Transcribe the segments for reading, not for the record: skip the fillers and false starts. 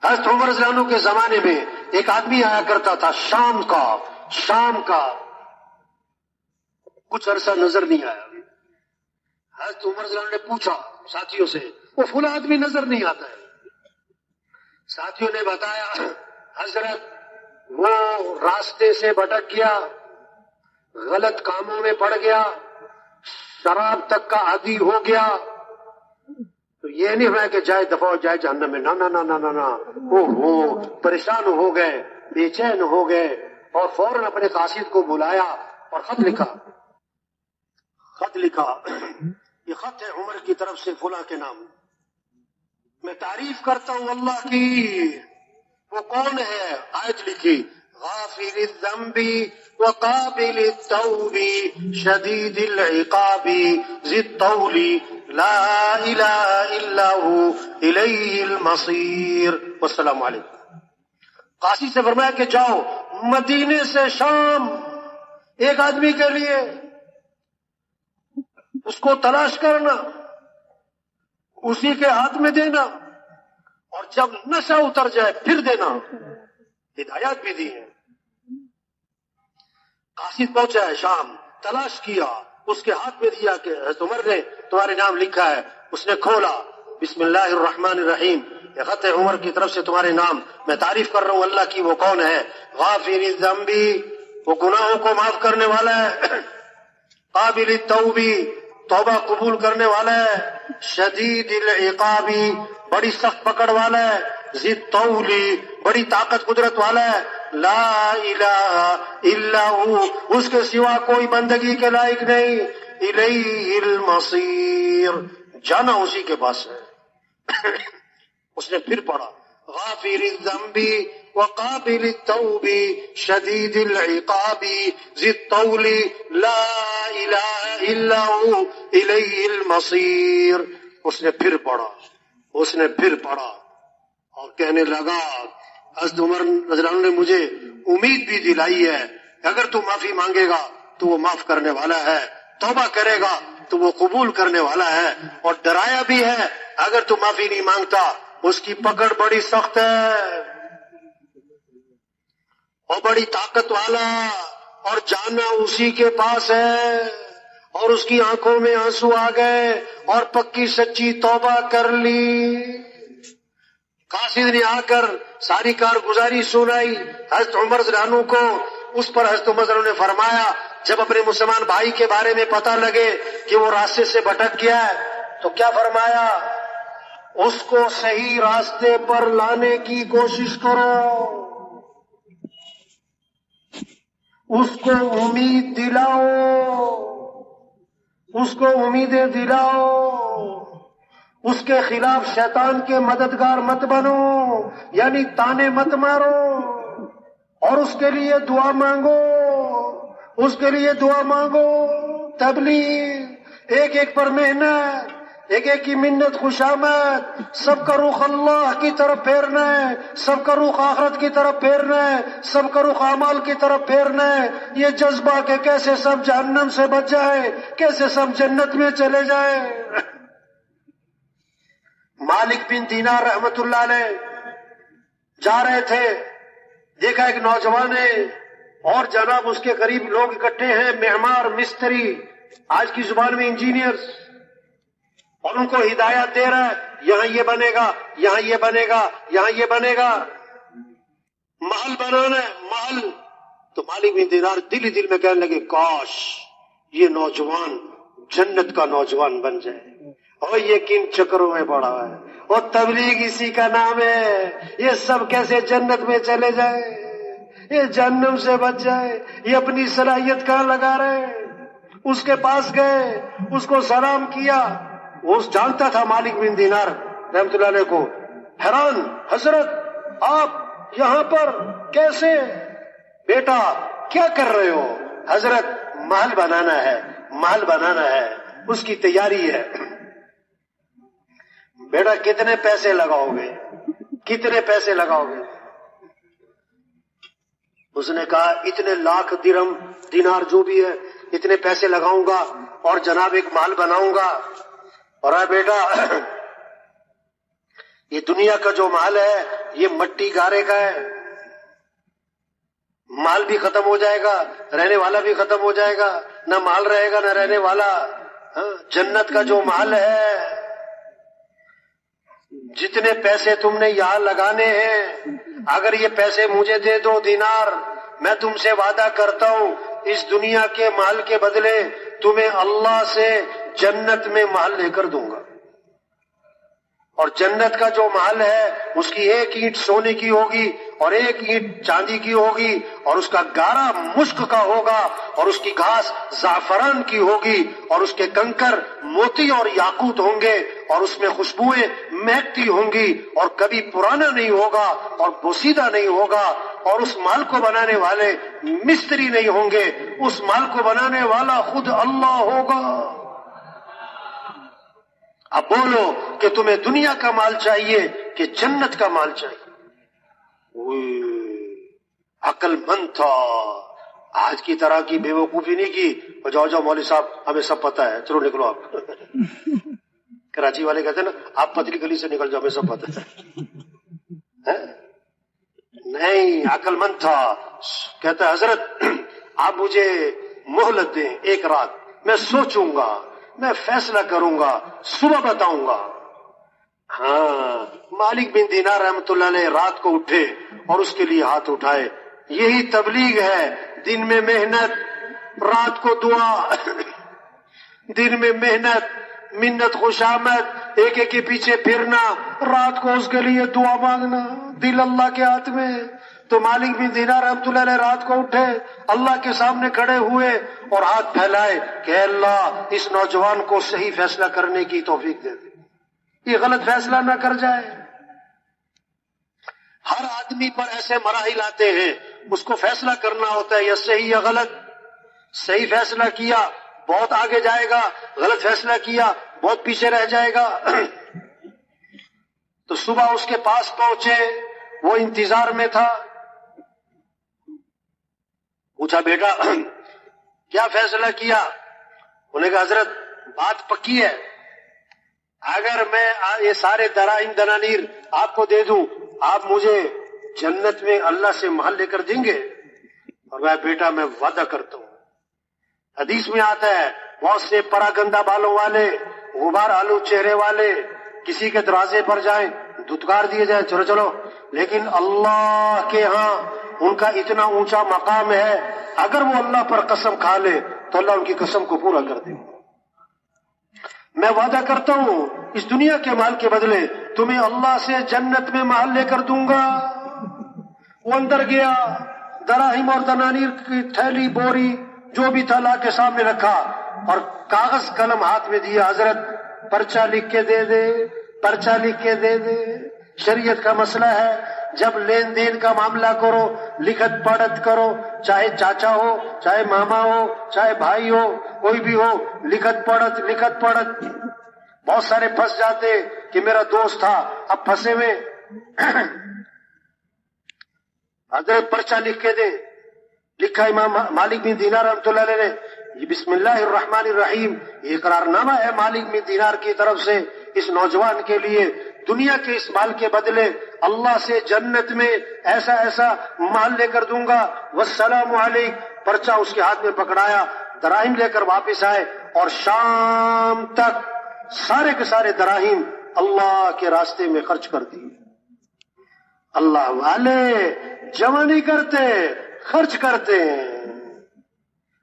حضرت عمر رضی اللہ عنہ کے زمانے میں ایک آدمی آیا کرتا تھا شام کا کچھ عرصہ نظر نہیں آیا. حضرت عمر رضی اللہ عنہ نے پوچھا ساتھیوں سے، وہ فلاں آدمی نظر نہیں آتا ہے. ساتھیوں نے بتایا حضرت وہ راستے سے بھٹک گیا، غلط کاموں میں پڑ گیا، شراب تک کا عادی ہو گیا. تو یہ نہیں ہوا کہ جائے دفعہ ہو جائے جہنم میں، نہ نہ نہ نہ نہ، وہ پریشان ہو گئے، بے چین ہو گئے، اور فوراً اپنے قاصد کو بلایا اور خط لکھا. یہ خط ہے عمر کی طرف سے فلاں کے نام. میں تعریف کرتا ہوں اللہ کی. وہ کون ہے؟ آیت لکھی، غافر الذنب وقابل التوب شدید العقاب ذی الطول لا الہ الا ہو الیہ المصیر. والسلام علیکم. قاصد سے فرمایا کہ جاؤ مدینے سے شام ایک آدمی کے لیے، اس کو تلاش کرنا، اسی کے ہاتھ میں دینا، اور جب نشہ اتر جائے پھر دینا. ہدایات بھی دی ہیں. قاصد پہنچا ہے شام، تلاش کیا، اس کے ہاتھ میں دیا کہ حضرت عمر نے تمہارے نام لکھا ہے. اس نے کھولا، بسم اللہ الرحمن الرحیم، یہ خط ہے عمر کی طرف سے تمہارے نام. میں تعریف کر رہا ہوں اللہ کی. وہ کون ہے؟ غافر الذنب، وہ گناہوں کو معاف کرنے والا ہے، قابل التوب، توبہ قبول کرنے والا ہے، شدید العقاب، بڑی سخت پکڑ والا ہے، ذی الطول، بڑی طاقت قدرت والا ہے، لا الہ الا ہو، اس کے سوا کوئی بندگی کے لائق نہیں، الیہ المصیر، جانا اسی کے پاس ہے. اس نے پھر پڑھا، غافر الذنب وقابل التوب شدید العقاب ذی الطول لا الہ الا ہو الیہ المصیر. اس نے پھر پڑھا اور کہنے لگا، حضرت عمر رضی اللہ عنہ نے مجھے امید بھی دلائی ہے، اگر تو معافی مانگے گا تو وہ معاف کرنے والا ہے، توبہ کرے گا تو وہ قبول کرنے والا ہے، اور ڈرایا بھی ہے اگر تو معافی نہیں مانگتا اس کی پکڑ بڑی سخت ہے اور بڑی طاقت والا، اور جانا اسی کے پاس ہے. اور اس کی آنکھوں میں آنسو آ گئے اور پکی سچی توبہ کر لی. قاصد نے آ کر ساری کارگزاری سنائی حضرت عمر رضی اللہ عنہ کو. اس پر حضرت عمر رضی اللہ عنہ نے فرمایا، جب اپنے مسلمان بھائی کے بارے میں پتہ لگے کہ وہ راستے سے بھٹک گیا ہے تو کیا فرمایا؟ اس کو صحیح راستے پر لانے کی کوشش کرو، اس کو امید دلاؤ، اس کو امیدیں دلاؤ، اس کے خلاف شیطان کے مددگار مت بنو، یعنی تانے مت مارو، اور اس کے لیے دعا مانگو، تبلیغ، ایک ایک پر محنت، ایک ایک کی منت خوشامد، سب کا رخ اللہ کی طرف پھیرنا ہے، سب کا رخ آخرت کی طرف پھیرنا ہے، سب کا رخ اعمال کی طرف پھیرنا ہے. یہ جذبہ کہ کیسے سب جہنم سے بچ جائے، کیسے سب جنت میں چلے جائے. مالک بن دینار رحمت اللہ علیہ جا رہے تھے، دیکھا ایک نوجوان ہے اور جناب اس کے قریب لوگ اکٹھے ہیں، معمار، مستری، آج کی زبان میں انجینئرز، اور ان کو ہدایت دے رہا ہے، یہاں یہ بنے گا، یہاں یہ بنے گا، یہاں یہ بنے گا، محل بنانا ہے، محل. تو مالک بن دینار دل ہی دل میں کہنے لگے، کاش یہ نوجوان جنت کا نوجوان بن جائے. اور یہ کن چکروں میں پڑا ہے، اور تبلیغ اسی کا نام ہے، یہ سب کیسے جنت میں چلے جائے، یہ جہنم سے بچ جائے. یہ اپنی صلاحیت کہاں لگا رہے. اس کے پاس گئے، اس کو سلام کیا. وہ جانتا تھا مالک بن دینار رحمت اللہ علیہ کو. حیران، حضرت آپ یہاں پر کیسے؟ بیٹا کیا کر رہے ہو؟ حضرت محل بنانا ہے، اس کی تیاری ہے. بیٹا کتنے پیسے لگاؤ گے؟ اس نے کہا اتنے لاکھ درہم دینار جو بھی ہے اتنے پیسے لگاؤں گا اور جناب ایک محل بناؤں گا. اور بیٹا یہ دنیا کا جو محل ہے یہ مٹی گارے کا ہے، مال بھی ختم ہو جائے گا، رہنے والا بھی ختم ہو جائے گا، نہ مال رہے گا نہ رہنے والا۔ جنت کا جو مال ہے، جتنے پیسے تم نے یہاں لگانے ہیں، اگر یہ پیسے مجھے دے دو دینار، میں تم سے وعدہ کرتا ہوں اس دنیا کے مال کے بدلے تمہیں اللہ سے جنت میں مال لے کر دوں گا۔ اور جنت کا جو محل ہے اس کی ایک اینٹ سونے کی ہوگی اور ایک اینٹ چاندی کی ہوگی، اور اس کا گارا مشک کا ہوگا، اور اس کی گھاس زعفران کی ہوگی، اور اس کے کنکر موتی اور یاقوت ہوں گے، اور اس میں خوشبوئیں مہکتی ہوں گی، اور کبھی پرانا نہیں ہوگا اور بوسیدہ نہیں ہوگا، اور اس مال کو بنانے والے مستری نہیں ہوں گے، اس مال کو بنانے والا خود اللہ ہوگا۔ اب بولو کہ تمہیں دنیا کا مال چاہیے کہ جنت کا مال چاہیے؟ عقل مند تھا، آج کی طرح کی بے وقوفی نہیں کی، جاؤ جاؤ مولوی صاحب ہمیں سب پتا ہے، چلو نکلو آپ۔ کراچی والے کہتے ہیں نا آپ پتلی گلی سے نکل جاؤ ہمیں سب پتا ہے۔ نہیں، عقل مند تھا، کہتا ہے حضرت آپ مجھے مہلت دیں ایک رات، میں سوچوں گا، میں فیصلہ کروں گا، صبح بتاؤں گا۔ ہاں، مالک بن دینار رحمت اللہ علیہ رات کو اٹھے اور اس کے لیے ہاتھ اٹھائے۔ یہی تبلیغ ہے، دن میں محنت، رات کو دعا، دن میں محنت، منت خوشامد، ایک ایک کے پیچھے پھرنا، رات کو اس کے لیے دعا مانگنا، دل اللہ کے ہاتھ میں۔ تو مالک بن دینار رحمت اللہ علیہ رات کو اٹھے، اللہ کے سامنے کھڑے ہوئے اور ہاتھ پھیلائے کہ اللہ اس نوجوان کو صحیح فیصلہ کرنے کی توفیق دے دے، یہ غلط فیصلہ نہ کر جائے۔ ہر آدمی پر ایسے مراحل آتے ہیں، اس کو فیصلہ کرنا ہوتا ہے یا صحیح یا غلط۔ صحیح فیصلہ کیا بہت آگے جائے گا، غلط فیصلہ کیا بہت پیچھے رہ جائے گا۔ تو صبح اس کے پاس پہنچے، وہ انتظار میں تھا، پوچھا بیٹا کیا فیصلہ کیا؟ انہوں نے کہا حضرت بات پکی ہے، اگر میں یہ سارے دراہم دنانیر آپ کو دے دوں، آپ مجھے جنت میں اللہ سے محل لے کر دیں گے؟ اور میں بیٹا میں وعدہ کرتا ہوں۔ حدیث میں آتا ہے بہت سے پراگندہ بالوں والے، غبار آلو چہرے والے کسی کے دروازے پر جائیں، دھتکار دیے جائیں چلو چلو، لیکن اللہ کے ہاں ان کا اتنا اونچا مقام ہے، اگر وہ اللہ پر قسم کھا لے تو اللہ ان کی قسم کو پورا کر دے۔ میں وعدہ کرتا ہوں اس دنیا کے مال کے بدلے تمہیں اللہ سے جنت میں محل لے کر دوں گا۔ وہ اندر گیا، دراہم اور دنانیر کی تھیلی بوری جو بھی تھا لا کے سامنے رکھا اور کاغذ قلم ہاتھ میں دیا، حضرت پرچہ لکھ کے دے دے، پرچہ لکھ کے دے دے۔ شریعت کا مسئلہ ہے جب لین دین کا معاملہ کرو لکھت پڑھت کرو، چاہے چاچا ہو، چاہے ماما ہو، چاہے بھائی ہو، کوئی بھی ہو، لکھت پڑھت لکھت پڑھت۔ بہت سارے پھنس جاتے کہ میرا دوست تھا، اب پھنسے ہوئے، حضرت پرچہ لکھ کے دے۔ لکھا امام مالک بن دینار رحمۃ اللہ علیہ نے، یہ بسم اللہ الرحمن الرحیم، یہ اقرار نامہ ہے مالک بن دینار کی طرف سے اس نوجوان کے لیے، دنیا کے اس مال کے بدلے اللہ سے جنت میں ایسا ایسا مال لے کر دوں گا، والسلام علیک۔ پرچہ اس کے ہاتھ میں پکڑایا، دراہم لے کر واپس آئے اور شام تک سارے کے سارے دراہم اللہ کے راستے میں خرچ کر دیے۔ اللہ والے جمع نہیں کرتے، خرچ کرتے ہیں۔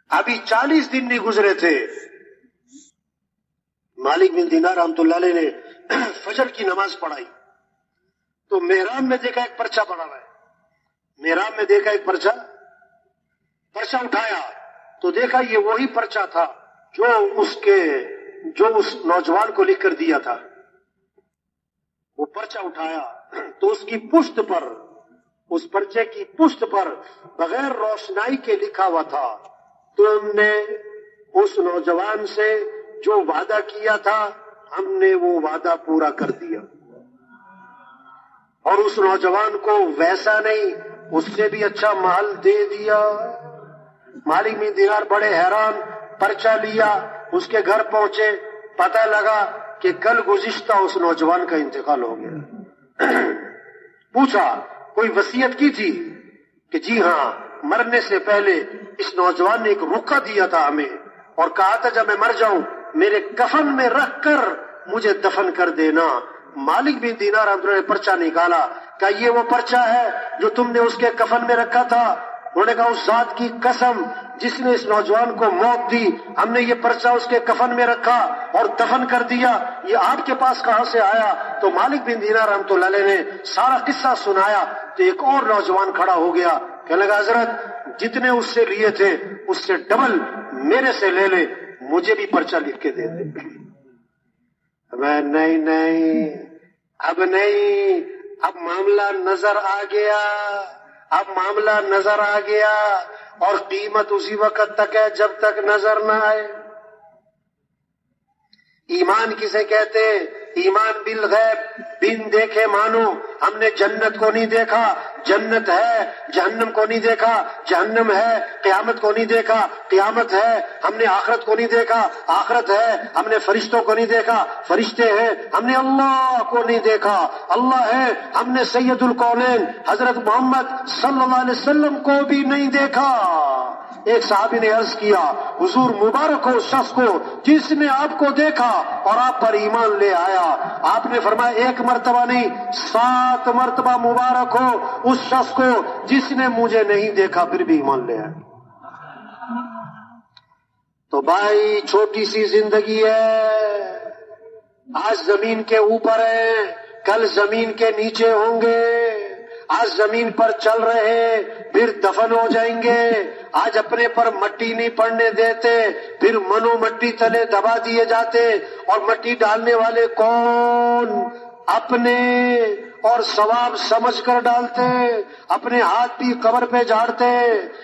ابھی 40 دن نہیں گزرے تھے، مالک بن دینار رحمۃ اللہ علیہ نے فجر کی نماز پڑھائی تو محراب میں دیکھا ایک پرچہ پڑا ہوا ہے، محراب میں دیکھا ایک پرچہ اٹھایا تو دیکھا یہ وہی پرچہ تھا جو اس نوجوان کو لکھ کر دیا تھا۔ وہ پرچہ اٹھایا تو اس کی پشت پر، اس پرچے کی پشت پر بغیر روشنائی کے لکھا ہوا تھا، تم نے اس نوجوان سے جو وعدہ کیا تھا ہم نے وہ وعدہ پورا کر دیا، اور اس نوجوان کو ویسا نہیں اس سے بھی اچھا مال دے دیا۔ مالک بن دینار بڑے حیران، پرچہ لیا، اس کے گھر پہنچے، پتہ لگا کہ کل گزشتہ اس نوجوان کا انتقال ہو گیا۔ پوچھا کوئی وصیت کی تھی؟ کہ جی ہاں، مرنے سے پہلے اس نوجوان نے ایک رکا دیا تھا ہمیں اور کہا تھا جب میں مر جاؤں میرے کفن میں رکھ کر مجھے دفن کر دینا۔ مالک بن دینار رحمۃ اللہ نے پرچہ نکالا کہ یہ وہ پرچہ ہے جو تم نے اس کے کفن میں رکھا تھا؟ انہوں نے کہا اس ذات کی قسم جس نے اس نوجوان کو موت دی، ہم نے یہ پرچہ اس کے کفن میں رکھا اور دفن کر دیا، یہ آپ کے پاس کہاں سے آیا؟ تو مالک بن دینار رحمۃ اللہ علیہ نے سارا قصہ سنایا تو ایک اور نوجوان کھڑا ہو گیا، کہنے لگا حضرت جتنے اس سے لیے تھے اس سے ڈبل میرے سے لے لے، مجھے بھی پرچہ لکھ کے دے دے۔ میں نہیں، اب نہیں، اب معاملہ نظر آ گیا، اب معاملہ نظر آ گیا، اور قیمت اسی وقت تک ہے جب تک نظر نہ آئے۔ ایمان کسے کہتے ہیں؟ ایمان بالغیب، بن دیکھے مانو۔ ہم نے جنت کو نہیں دیکھا، جنت ہے، جہنم کو نہیں دیکھا، جہنم ہے، قیامت کو نہیں دیکھا، قیامت ہے، ہم نے آخرت کو نہیں دیکھا، آخرت ہے، ہم نے فرشتوں کو نہیں دیکھا، فرشتے ہیں، ہم نے اللہ کو نہیں دیکھا، اللہ ہے، ہم نے سید الکونین حضرت محمد صلی اللہ علیہ وسلم کو بھی نہیں دیکھا۔ ایک صحابی نے عرض کیا حضور مبارک ہو اس شخص کو جس نے آپ کو دیکھا اور آپ پر ایمان لے آیا۔ آپ نے فرمایا ایک مرتبہ نہیں 7 مرتبہ مبارک ہو اس شخص کو جس نے مجھے نہیں دیکھا پھر بھی ایمان لے آیا۔ تو بھائی چھوٹی سی زندگی ہے، آج زمین کے اوپر ہے، کل زمین کے نیچے ہوں گے، آج زمین پر چل رہے پھر دفن ہو جائیں گے، آج اپنے پر مٹی نہیں پڑنے دیتے پھر منو مٹی تلے دبا دیے جاتے، اور مٹی ڈالنے والے کون؟ اپنے، اور ثواب سمجھ کر ڈالتے، اپنے ہاتھ بھی قبر پہ جھاڑتے۔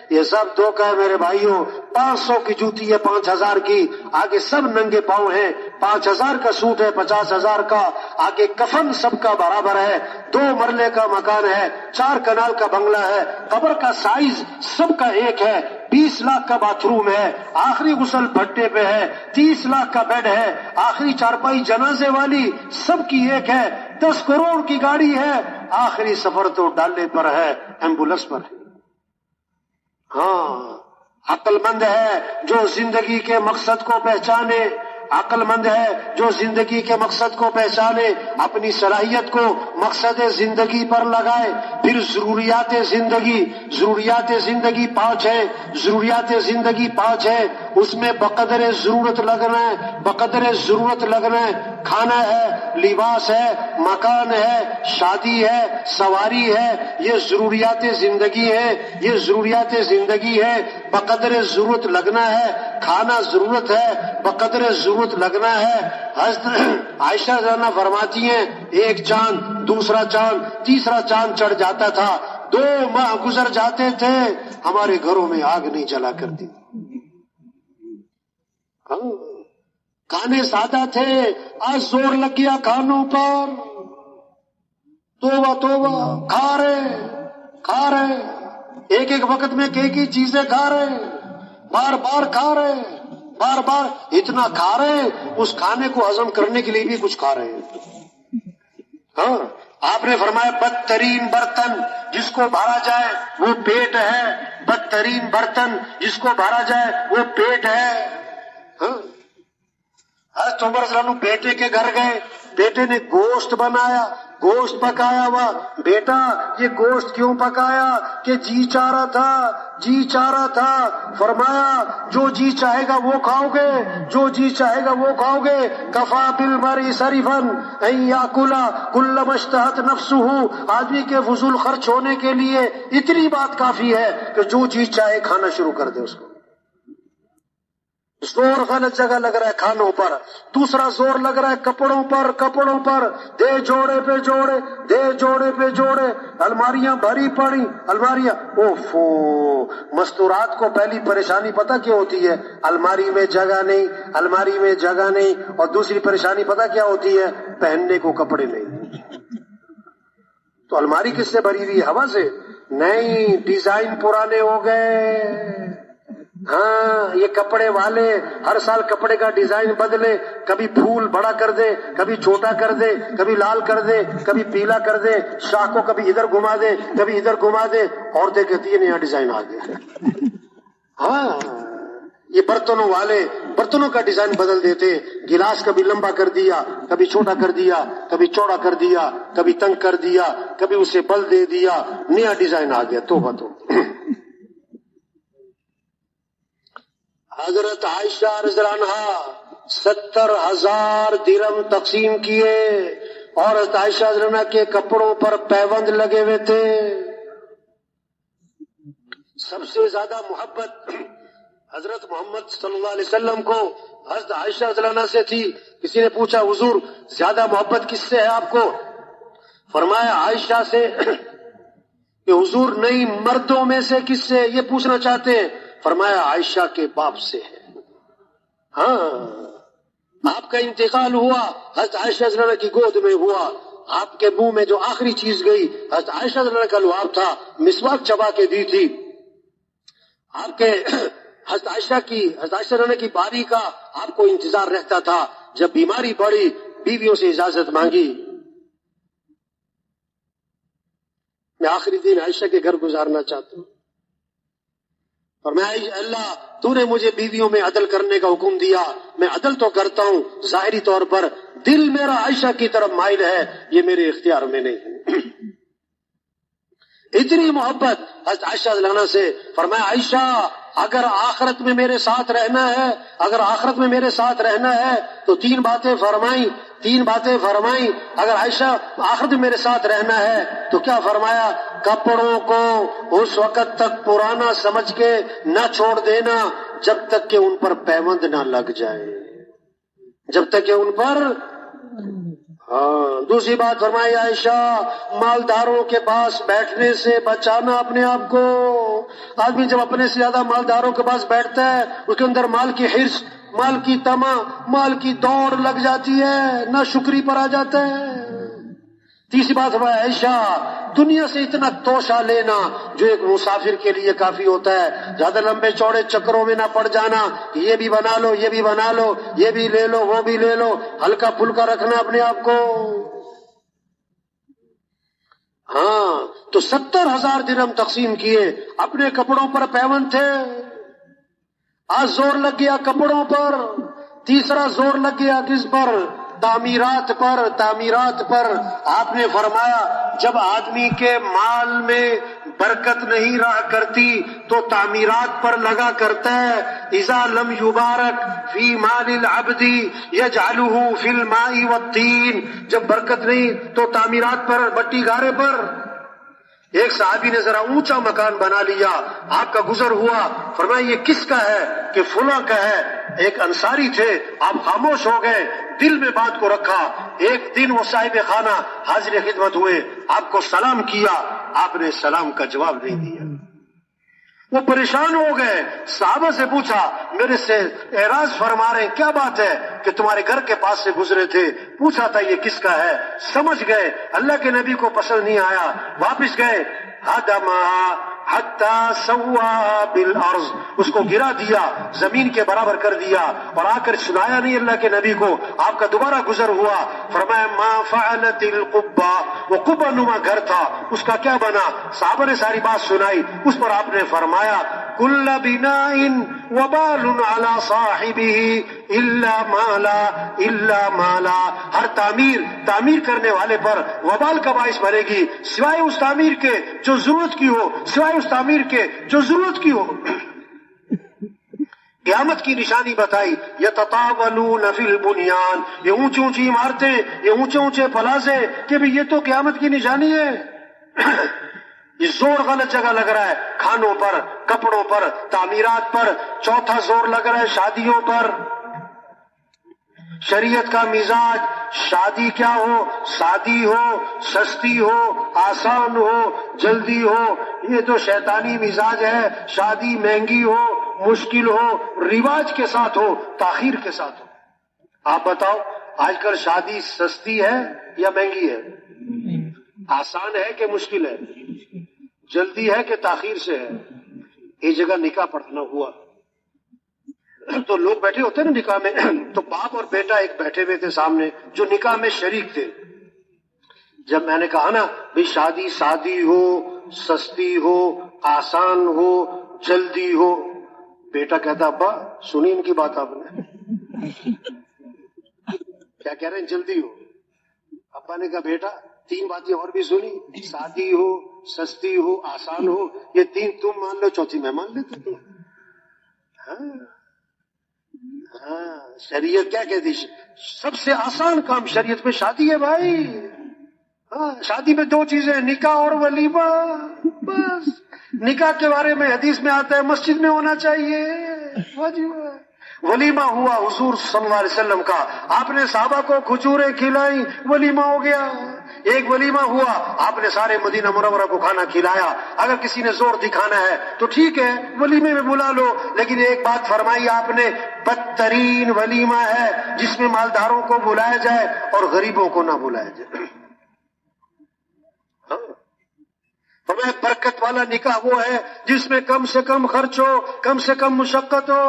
یہ سب دھوکہ ہے میرے بھائیوں۔ 500 کی جوتی ہے 5000 کی، آگے سب ننگے پاؤں ہیں، 5000 کا سوٹ ہے 50000 کا، آگے کفن سب کا برابر ہے، 2 مرلے کا مکان ہے، 4 کنال کا بنگلہ ہے، قبر کا سائز سب کا ایک ہے، 20 لاکھ کا باتھ روم ہے، آخری غسل بھٹے پہ ہے، 30 لاکھ کا بیڈ ہے، آخری چارپائی جنازے والی سب کی ایک ہے، 10 کروڑ کی گاڑی ہے، آخری سفر تو ڈالے پر ہے، ایمبولینس پر ہے۔ ہاں، عقل مند ہے جو زندگی کے مقصد کو پہچانے، عقل مند ہے جو زندگی کے مقصد کو پہچانے، اپنی صلاحیت کو مقصد زندگی پر لگائے، پھر ضروریات زندگی 5 ہے، ضروریات زندگی 5 ہے، اس میں بقدر ضرورت لگنا ہے، بقدر ضرورت لگنا ہے، کھانا ہے، لباس ہے، مکان ہے، شادی ہے، سواری ہے، یہ ضروریات زندگی ہے، یہ ضروریات زندگی ہے، بقدر ضرورت لگنا ہے، کھانا ضرورت ہے، بقدر ضرورت لگنا ہے۔ حضرت عائشہ رضی فرماتی ہیں ایک چاند، دوسرا چاند، تیسرا چاند چڑھ جاتا تھا، 2 ماہ گزر جاتے تھے، ہمارے گھروں میں آگ نہیں جلا کرتی۔ کھانے سادہ تھے، آج زور لگ گیا کھانوں پر، توبہ توبہ، کھا رہے ایک وقت میں کئی چیزیں کھا رہے، بار بار کھا رہے، بار بار اتنا کھا رہے اس کھانے کو ہضم کرنے کے لیے بھی کچھ کھا رہے ہیں۔ ہاں، آپ نے فرمایا بدترین برتن جس کو بھرا جائے وہ پیٹ ہے، بدترین برتن جس کو بھرا جائے وہ پیٹ ہے۔ ہاں، حضرت عمر رضی اللہ عنہ بیٹے کے گھر گئے، بیٹے نے گوشت بنایا، گوشت پکایا ہوا، بیٹا یہ گوشت کیوں پکایا؟ کہ جی چاہ رہا تھا، فرمایا جو جی چاہے گا وہ کھاؤ گے، جو جی چاہے گا وہ کھاؤ گے، کفا بالمرء سرفا ان یاکل کل ما اشتہت نفسہ، آدمی کے فضول خرچ ہونے کے لیے اتنی بات کافی ہے کہ جو جی چاہے کھانا شروع کر دے اس کو۔ زور غلط جگہ لگ رہا ہے کھانوں پر، دوسرا زور لگ رہا ہے کپڑوں پر، دے جوڑے پہ جوڑے، الماریاں بھری پڑی، الماریاں، اوفو، مستورات کو پہلی پریشانی پتہ کیا ہوتی ہے؟ الماری میں جگہ نہیں، اور دوسری پریشانی پتہ کیا ہوتی ہے؟ پہننے کو کپڑے نہیں۔ تو الماری کس سے بھری ہوئی؟ ہوا سے نہیں، ڈیزائن پرانے ہو گئے، ہاں یہ کپڑے والے ہر سال کپڑے کا ڈیزائن بدلے، کبھی پھول بڑا کر دے، کبھی چھوٹا کر دے، کبھی لال کر دے، کبھی پیلا کر دے، شاہ کو کبھی ادھر گھما دے، کبھی ادھر گھما دے، عورتیں کہتی ہیں نیا ڈیزائن آ گیا۔ ہاں یہ برتنوں والے برتنوں کا ڈیزائن بدل دیتے، گلاس کبھی لمبا کر دیا، کبھی چھوٹا کر دیا، کبھی چوڑا کر دیا، کبھی تنگ کر دیا، کبھی اسے بل دے دیا، نیا ڈیزائن آ گیا۔ توبہ تو حضرت عائشہ رضی اللہ عنہا 70,000 درہم تقسیم کیے، اور حضرت عائشہ رضی اللہ عنہا کے کپڑوں پر پیوند لگے ہوئے تھے۔ سب سے زیادہ محبت حضرت محمد صلی اللہ علیہ وسلم کو حضرت عائشہ رضی اللہ عنہا سے تھی۔ کسی نے پوچھا حضور زیادہ محبت کس سے ہے آپ کو؟ فرمایا عائشہ سے۔ کہ حضور نہیں، مردوں میں سے کس سے یہ پوچھنا چاہتے ہیں؟ فرمایا عائشہ کے باپ سے ہے۔ ہاں آپ کا انتقال ہوا، حضرت عائشہ رضی اللہ عنہا کی گود میں ہوا، آپ کے منہ میں جو آخری چیز گئی حضرت عائشہ رضی اللہ عنہا کا لعاب تھا، مسواک چبا کے دی تھی۔ آپ کے حضرت عائشہ رضی اللہ عنہا کی باری کا آپ کو انتظار رہتا تھا۔ جب بیماری بڑھی بیویوں سے اجازت مانگی، میں آخری دن عائشہ کے گھر گزارنا چاہتا ہوں، اور میں اللہ تو نے مجھے بیویوں میں عدل کرنے کا حکم دیا، میں عدل تو کرتا ہوں ظاہری طور پر، دل میرا عائشہ کی طرف مائل ہے، یہ میرے اختیار میں نہیں۔ اتنی محبت حضرت عائشہ رضی اللہ عنہا سے۔ فرمایا عائشہ اگر آخرت میں میرے ساتھ رہنا ہے، اگر آخرت میں میرے ساتھ رہنا ہے تو تین باتیں فرمائیں۔ اگر عائشہ آخرت میں میرے ساتھ رہنا ہے تو کیا فرمایا؟ کپڑوں کو اس وقت تک پرانا سمجھ کے نہ چھوڑ دینا جب تک کہ ان پر پیوند نہ لگ جائے، جب تک کہ ان پر۔ ہاں دوسری بات فرمائی عائشہ مالداروں کے پاس بیٹھنے سے بچانا اپنے آپ کو۔ آدمی جب اپنے سے زیادہ مالداروں کے پاس بیٹھتا ہے اس کے اندر مال کی حرص، مال کی طمع، مال کی دوڑ لگ جاتی ہے، نہ شکری پر آ جاتا ہے۔ تیسری بات فرمایا عائشہ دنیا سے اتنا توشہ لینا جو ایک مسافر کے لیے کافی ہوتا ہے، زیادہ لمبے چوڑے چکروں میں نہ پڑ جانا، یہ بھی بنا لو، یہ بھی بنا لو، یہ بھی لے لو، وہ بھی لے لو، ہلکا پھلکا رکھنا اپنے آپ کو۔ ہاں تو 70,000 درہم تقسیم کیے، اپنے کپڑوں پر پیوند تھے۔ آج زور لگ گیا کپڑوں پر، تیسرا زور لگ گیا کس پر؟ تعمیرات پر۔ آپ نے فرمایا جب آدمی کے مال میں برکت نہیں رہا کرتی تو تعمیرات پر لگا کرتا ہے۔ اذا لم یبارک فی مال العبد یجعلہ فی الماء والطین، جب برکت نہیں تو تعمیرات پر، مٹی گارے پر۔ ایک صحابی نے ذرا اونچا مکان بنا لیا، آپ کا گزر ہوا، فرمایا یہ کس کا ہے؟ کہ فلاں کا ہے۔ ایک انصاری تھے، آپ خاموش ہو گئے، دل میں بات کو رکھا۔ ایک دن وہ صاحب خانہ حاضر خدمت ہوئے، آپ کو سلام کیا، آپ نے سلام کا جواب نہیں دیا۔ وہ پریشان ہو گئے، صحابہ سے پوچھا، میرے سے اعراض فرما رہے ہیں، کیا بات ہے؟ کہ تمہارے گھر کے پاس سے گزرے تھے، پوچھا تھا یہ کس کا ہے۔ سمجھ گئے اللہ کے نبی کو پسند نہیں آیا، واپس گئے۔ هدمها حتى سواها بالارض، اس کو گرا دیا، زمین کے برابر کر دیا، اور آ کر سنایا نہیں اللہ کے نبی کو۔ آپ کا دوبارہ گزر ہوا، فرمایا ما فعلت القبہ، وہ قبہ نما گھر تھا، اس کا کیا بنا؟ صحابہ نے ساری بات سنائی، اس پر آپ نے فرمایا کل بناء وبال على صاحبه الا مالا، ہر تعمیر کرنے والے پر وبال کا باعث بنے گی سوائے اس تعمیر کے جو ضرورت کی ہو، سوائے اس تعمیر کے جو ضرورت کی ہو۔ قیامت کی نشانی بتائی، یتطاولون فی البنیان، یہ اونچی اونچی عمارتیں، یہ اونچے اونچے پلازے، کہ بھی یہ تو قیامت کی نشانی ہے۔ یہ زور غلط جگہ لگ رہا ہے، کھانوں پر، کپڑوں پر، تعمیرات پر۔ چوتھا زور لگ رہا ہے شادیوں پر۔ شریعت کا مزاج، شادی کیا ہو، سادی ہو، سستی ہو، آسان ہو، جلدی ہو، یہ تو شیطانی مزاج ہے۔ شادی مہنگی ہو، مشکل ہو، رواج کے ساتھ ہو، تاخیر کے ساتھ ہو۔ آپ بتاؤ آج کل شادی سستی ہے یا مہنگی ہے؟ آسان ہے کہ مشکل ہے؟ جلدی ہے کہ تاخیر سے ہے؟ ایک جگہ نکاح پڑھنا ہوا، تو لوگ بیٹھے ہوتے نا نکاح میں، تو باپ اور بیٹا ایک بیٹھے ہوئے تھے سامنے جو نکاح میں شریک تھے. جب میں نے کہا نا بھی شادی سادی ہو، سستی ہو، آسان ہو، جلدی ہو، بیٹا کہتا ابا سنی ان کی بات آپ نے کیا کہہ رہے ہیں جلدی ہو. ابا نے کہا بیٹا 3 باتیں اور بھی سنی، سادی ہو، سستی ہو، آسان ہو، یہ 3 تم مان لو، چوتھی میں مان لیتا ہوں. ہاں شریعت کیا کہتی؟ سب سے آسان کام شریعت میں شادی ہے بھائی. ہاں شادی میں 2 چیزیں، نکاح اور ولیمہ. بس نکاح کے بارے میں حدیث میں آتا ہے مسجد میں ہونا چاہیے، واجب ہے. ولیمہ ہوا حضور صلی اللہ علیہ وسلم کا، آپ نے صحابہ کو کھجوریں کھلائیں، ولیمہ ہو گیا. ایک ولیمہ ہوا، آپ نے سارے مدینہ منورہ کو کھانا کھلایا. اگر کسی نے زور دکھانا ہے تو ٹھیک ہے ولیمے میں بلا لو، لیکن ایک بات فرمائی آپ نے، بدترین ولیمہ ہے جس میں مالداروں کو بلایا جائے اور غریبوں کو نہ بلایا جائے. ہمیں برکت والا نکاح وہ ہے جس میں کم سے کم خرچ ہو، کم سے کم مشقت ہو.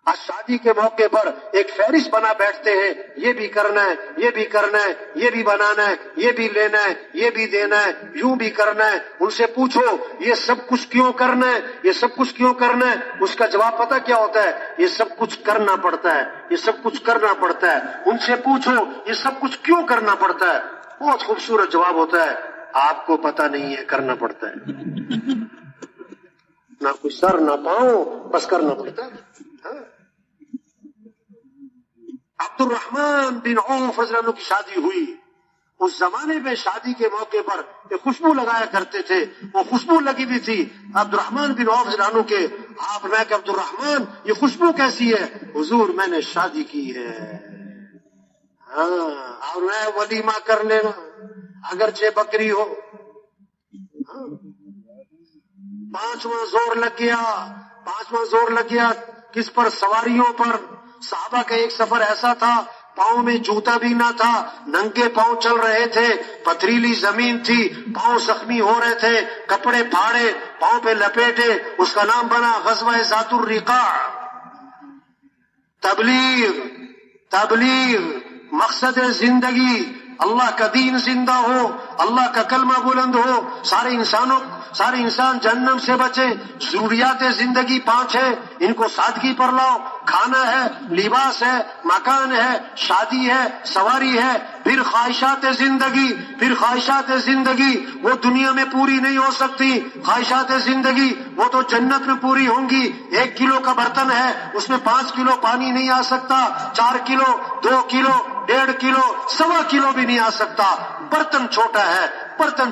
آج شادی کے موقع پر ایک فہرست بنا بیٹھتے ہیں، یہ بھی کرنا ہے، یہ بھی کرنا ہے، یہ بھی بنانا ہے، یہ بھی لینا ہے، یہ بھی دینا ہے، یوں بھی کرنا ہے. ان سے پوچھو یہ سب کچھ کیوں کرنا ہے، یہ سب کچھ کیوں کرنا ہے؟ اس کا جواب پتہ کیا ہوتا ہے؟ یہ سب کچھ کرنا پڑتا ہے، یہ سب کچھ کرنا پڑتا ہے. ان سے پوچھو یہ سب کچھ کیوں کرنا پڑتا ہے؟ بہت خوبصورت جواب ہوتا ہے، آپ کو پتہ نہیں ہے کرنا پڑتا ہے. نہ کوئی سر نہ پاؤں، بس کرنا پڑتا ہے. عبد الرحمن بن عوف رضی اللہ عنہ کی شادی ہوئی. اس زمانے میں شادی کے موقع پر ایک خوشبو لگایا کرتے تھے، وہ خوشبو لگی ہوئی تھی عبد الرحمن بن عوف رضی اللہ عنہ کے. آپ نے کہ عبد الرحمن یہ خوشبو کیسی ہے؟ حضور میں نے شادی کی ہے. ہاں اور میں ولیمہ کر لینا اگرچہ بکری ہو. 5واں زور لگ گیا. 5واں زور لگ گیا کس پر؟ سواریوں پر. صحابہ کا ایک سفر ایسا تھا پاؤں میں جوتا بھی نہ تھا، ننگے پاؤں چل رہے تھے، پتھریلی زمین تھی، پاؤں زخمی ہو رہے تھے، کپڑے پھاڑے پاؤں پہ لپیٹے. اس کا نام بنا غزوہ ذات الرقاع. تبلیغ مقصد زندگی، اللہ کا دین زندہ ہو، اللہ کا کلمہ بلند ہو، سارے انسان جہنم سے بچے. ضروریات زندگی 5 ہے، ان کو سادگی پر لاؤ. کھانا ہے، لباس ہے، مکان ہے، شادی ہے، سواری ہے. پھر خواہشات زندگی وہ دنیا میں پوری نہیں ہو سکتی. خواہشات زندگی وہ تو جنت میں پوری ہوں گی. 1 کلو کا برتن ہے، اس میں 5 کلو پانی نہیں آ سکتا. 4 کلو، 2 کلو، 1.5 کلو، 1.25 کلو بھی نہیں آ سکتا. برتن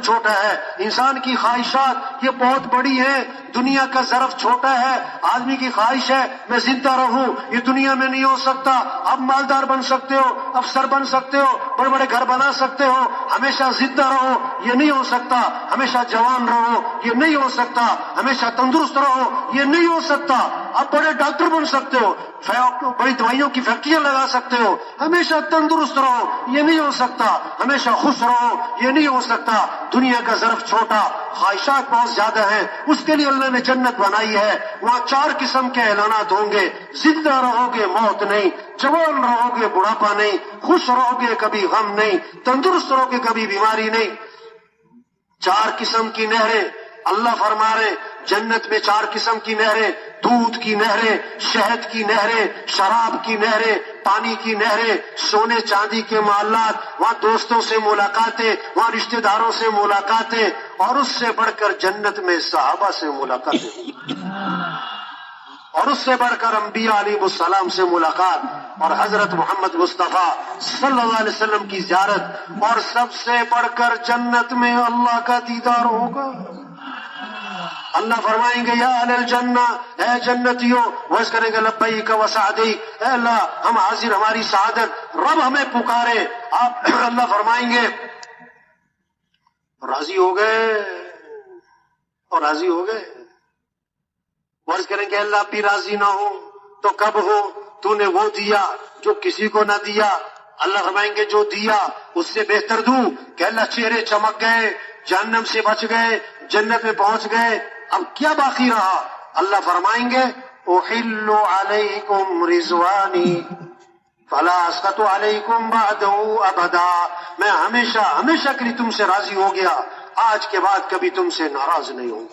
چھوٹا ہے. انسان کی خواہشات یہ بہت بڑی ہے. دنیا کا ظرف چھوٹا ہے. آدمی کی خواہش ہے میں زندہ رہوں، یہ دنیا میں نہیں ہو سکتا. اب مالدار بن سکتے ہو، افسر بن سکتے ہو، بڑے بڑے گھر بنا سکتے ہو، ہمیشہ زندہ رہو یہ نہیں ہو سکتا. ہمیشہ جوان رہو یہ نہیں ہو سکتا. ہمیشہ تندرست رہو یہ نہیں ہو سکتا. اب بڑے ڈاکٹر بن سکتے ہو، بڑی دوائیوں کی فیکٹریاں لگا سکتے ہو، ہمیشہ تندرست رہو یہ نہیں ہو سکتا. ہمیشہ خوش رہو یہ نہیں ہو سکتا. دنیا کا ظرف چھوٹا، خواہشات بہت زیادہ ہیں. اس کے لیے اللہ نے جنت بنائی ہے. وہاں 4 قسم کے اعلانات ہوں گے. زندہ رہو گے موت نہیں، جوان رہو گے بڑھاپا نہیں، خوش رہو گے کبھی غم نہیں، تندرست رہو گے کبھی بیماری نہیں. 4 قسم کی نہریں اللہ فرما رہے جنت میں. 4 قسم کی نہریں، دودھ کی نہریں، شہد کی نہریں، شراب کی نہریں، پانی کی نہریں، سونے چاندی کے محلات. وہاں دوستوں سے ملاقاتیں، وہاں رشتہ داروں سے ملاقاتیں، اور اس سے بڑھ کر جنت میں صحابہ سے ملاقاتیں، اور اس سے بڑھ کر انبیاء علیہ السلام سے ملاقات، اور حضرت محمد مصطفیٰ صلی اللہ علیہ وسلم کی زیارت، اور سب سے بڑھ کر جنت میں اللہ کا دیدار ہوگا. اللہ فرمائیں گے یا اہل الجنہ، اے جنتیوں، وعظ کریں گے لبیک و سعدیک، اے اللہ ہم حاضر، ہماری سعادت، رب ہمیں پکارے. آپ اللہ فرمائیں گے راضی ہو گئے، اور راضی ہو گئے. عرض کریں گے اللہ اب بھی راضی نہ ہو تو کب ہو؟ تو نے وہ دیا جو کسی کو نہ دیا. اللہ فرمائیں گے جو دیا اس سے بہتر دوں. کہ اللہ چہرے چمک گئے، جہنم سے بچ گئے، جنت میں پہنچ گئے، اب کیا باقی رہا؟ اللہ فرمائیں گے احل علیکم رضوانی فلا اسقط علیکم بعدہ ابدا، میں ہمیشہ ہمیشہ کے لیے تم سے راضی ہو گیا، آج کے بعد کبھی تم سے ناراض نہیں ہوں۔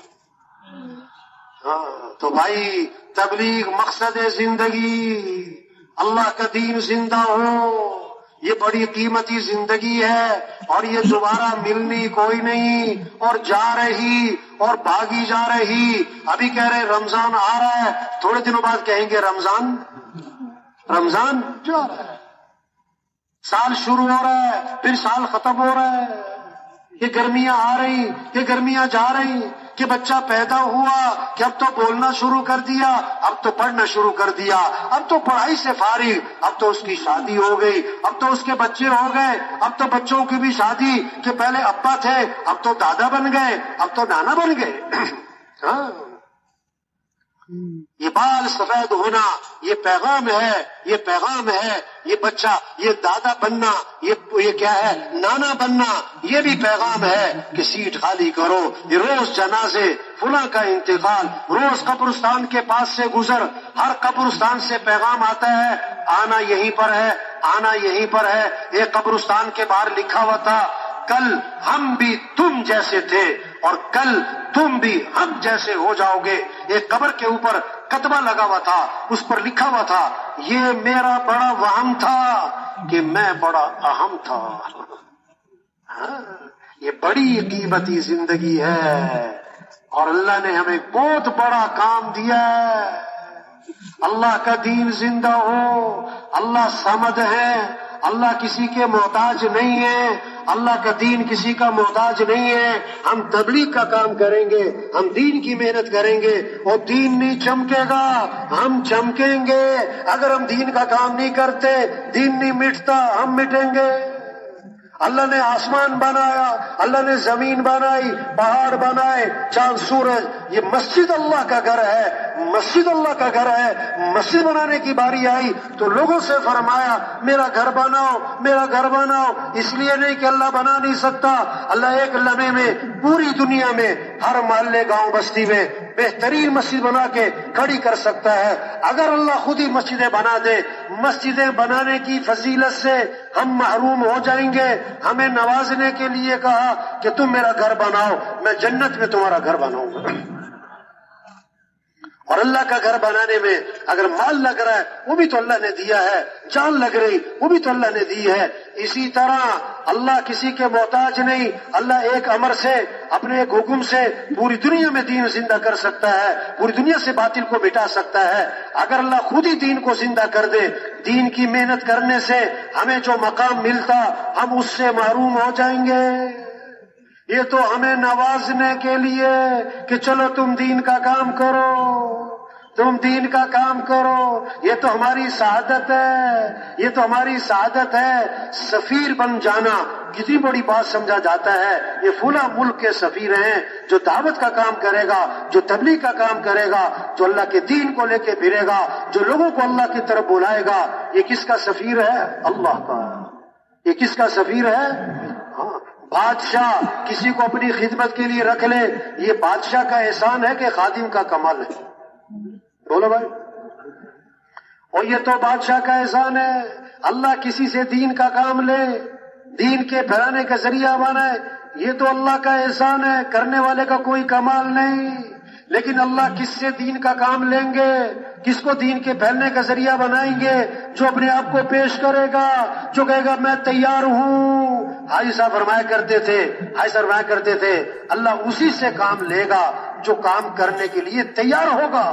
تو بھائی تبلیغ مقصد زندگی، اللہ کا دین زندہ ہو، یہ بڑی قیمتی زندگی ہے اور یہ دوبارہ ملنی کوئی نہیں، اور جا رہی اور بھاگی جا رہی۔ ابھی کہہ رہے رمضان آ رہا ہے، تھوڑے دنوں بعد کہیں گے رمضان جا رہا ہے، سال شروع ہو رہا ہے، پھر سال ختم ہو رہا ہے، یہ گرمیاں آ رہی، یہ گرمیاں جا رہی، کہ بچہ پیدا ہوا کہ اب تو بولنا شروع کر دیا، اب تو پڑھنا شروع کر دیا، اب تو پڑھائی سے فارغ، اب تو اس کی شادی ہو گئی، اب تو اس کے بچے ہو گئے، اب تو بچوں کی بھی شادی، کہ پہلے ابا تھے اب تو دادا بن گئے، اب تو نانا بن گئے۔ ہاں، یہ بال سفید ہونا یہ پیغام ہے، یہ پیغام ہے، یہ بچہ، یہ دادا بننا، یہ کیا ہے، نانا بننا، یہ بھی پیغام ہے کہ سیٹ خالی کرو۔ یہ روز جنازے، فلاں کا انتقال، روز قبرستان کے پاس سے گزر، ہر قبرستان سے پیغام آتا ہے، آنا یہیں پر ہے، آنا یہیں پر ہے۔ ایک قبرستان کے باہر لکھا ہوا تھا، کل ہم بھی تم جیسے تھے اور کل تم بھی ہم جیسے ہو جاؤ گے۔ ایک قبر کے اوپر کتبہ لگا ہوا تھا، اس پر لکھا ہوا تھا، یہ میرا بڑا وہم تھا کہ میں بڑا اہم تھا۔ یہ بڑی قیمتی زندگی ہے اور اللہ نے ہمیں بہت بڑا کام دیا ہے۔ اللہ کا دین زندہ ہو، اللہ صمد ہے، اللہ کسی کے محتاج نہیں ہے، اللہ کا دین کسی کا محتاج نہیں ہے۔ ہم تبلیغ کا کام کریں گے، ہم دین کی محنت کریں گے اور دین نہیں چمکے گا، ہم چمکیں گے۔ اگر ہم دین کا کام نہیں کرتے، دین نہیں مٹتا، ہم مٹیں گے۔ اللہ نے آسمان بنایا، اللہ نے زمین بنائی، پہاڑ بنائے، چاند سورج، یہ مسجد اللہ کا گھر ہے، مسجد اللہ کا گھر ہے۔ مسجد بنانے کی باری آئی تو لوگوں سے فرمایا میرا گھر بناؤ، میرا گھر بناؤ۔ اس لیے نہیں کہ اللہ بنا نہیں سکتا، اللہ ایک لمحے میں پوری دنیا میں ہر محلے گاؤں بستی میں بہترین مسجد بنا کے کھڑی کر سکتا ہے۔ اگر اللہ خود ہی مسجدیں بنا دے، مسجدیں بنانے کی فضیلت سے ہم محروم ہو جائیں گے۔ ہمیں نوازنے کے لیے کہا کہ تم میرا گھر بناؤ، میں جنت میں تمہارا گھر بناؤں گا۔ اور اللہ کا گھر بنانے میں اگر مال لگ رہا ہے وہ بھی تو اللہ نے دیا ہے، جان لگ رہی وہ بھی تو اللہ نے دی ہے۔ اسی طرح اللہ کسی کے محتاج نہیں، اللہ ایک امر سے، اپنے ایک حکم سے پوری دنیا میں دین زندہ کر سکتا ہے، پوری دنیا سے باطل کو مٹا سکتا ہے۔ اگر اللہ خود ہی دین کو زندہ کر دے، دین کی محنت کرنے سے ہمیں جو مقام ملتا ہم اس سے محروم ہو جائیں گے۔ یہ تو ہمیں نوازنے کے لیے کہ چلو تم دین کا کام کرو، تم دین کا کام کرو، یہ تو ہماری سعادت ہے، یہ تو ہماری سعادت ہے۔ سفیر بن جانا کتنی بڑی بات سمجھا جاتا ہے۔ یہ فلاں ملک کے سفیر ہیں، جو دعوت کا کام کرے گا، جو تبلیغ کا کام کرے گا، جو اللہ کے دین کو لے کے پھرے گا، جو لوگوں کو اللہ کی طرف بلائے گا، یہ کس کا سفیر ہے؟ اللہ کا۔ یہ کس کا سفیر ہے؟ ہاں، بادشاہ کسی کو اپنی خدمت کے لیے رکھ لے، یہ بادشاہ کا احسان ہے کہ خادم کا کمال ہے؟ بولو بھائی۔ اور یہ تو بادشاہ کا احسان ہے، اللہ کسی سے دین کا کام لے، دین کے پھیلانے کا ذریعہ بنائے، یہ تو اللہ کا احسان ہے، کرنے والے کا کوئی کمال نہیں۔ لیکن اللہ کس سے دین کا کام لیں گے، کس کو دین کے پھیلنے کا ذریعہ بنائیں گے؟ جو اپنے آپ کو پیش کرے گا، جو کہے گا میں تیار ہوں۔ حاجی صاحب فرمایا کرتے تھے اللہ اسی سے کام لے گا جو کام کرنے کے لیے تیار ہوگا۔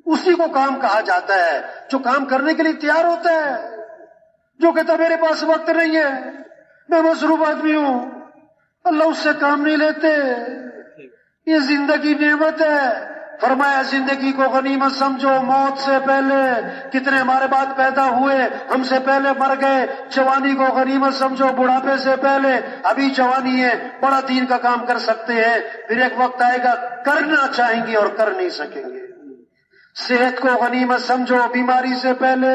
اسی کو کام کہا جاتا ہے جو کام کرنے کے لیے تیار ہوتا ہے۔ جو کہتا میرے پاس وقت نہیں ہے، میں مصروف آدمی ہوں، اللہ اس سے کام نہیں لیتے۔ یہ زندگی نعمت ہے، فرمایا زندگی کو غنیمت سمجھو، موت سے پہلے کتنے ہمارے بعد پیدا ہوئے، ہم سے پہلے مر گئے۔ جوانی کو غنیمت سمجھو، بڑھاپے سے پہلے ابھی جوانی ہے، بڑا دین کا کام کر سکتے ہیں، پھر ایک وقت آئے گا کرنا چاہیں گے اور کر نہیں سکیں گے۔ صحت کو غنیمت سمجھو، بیماری سے پہلے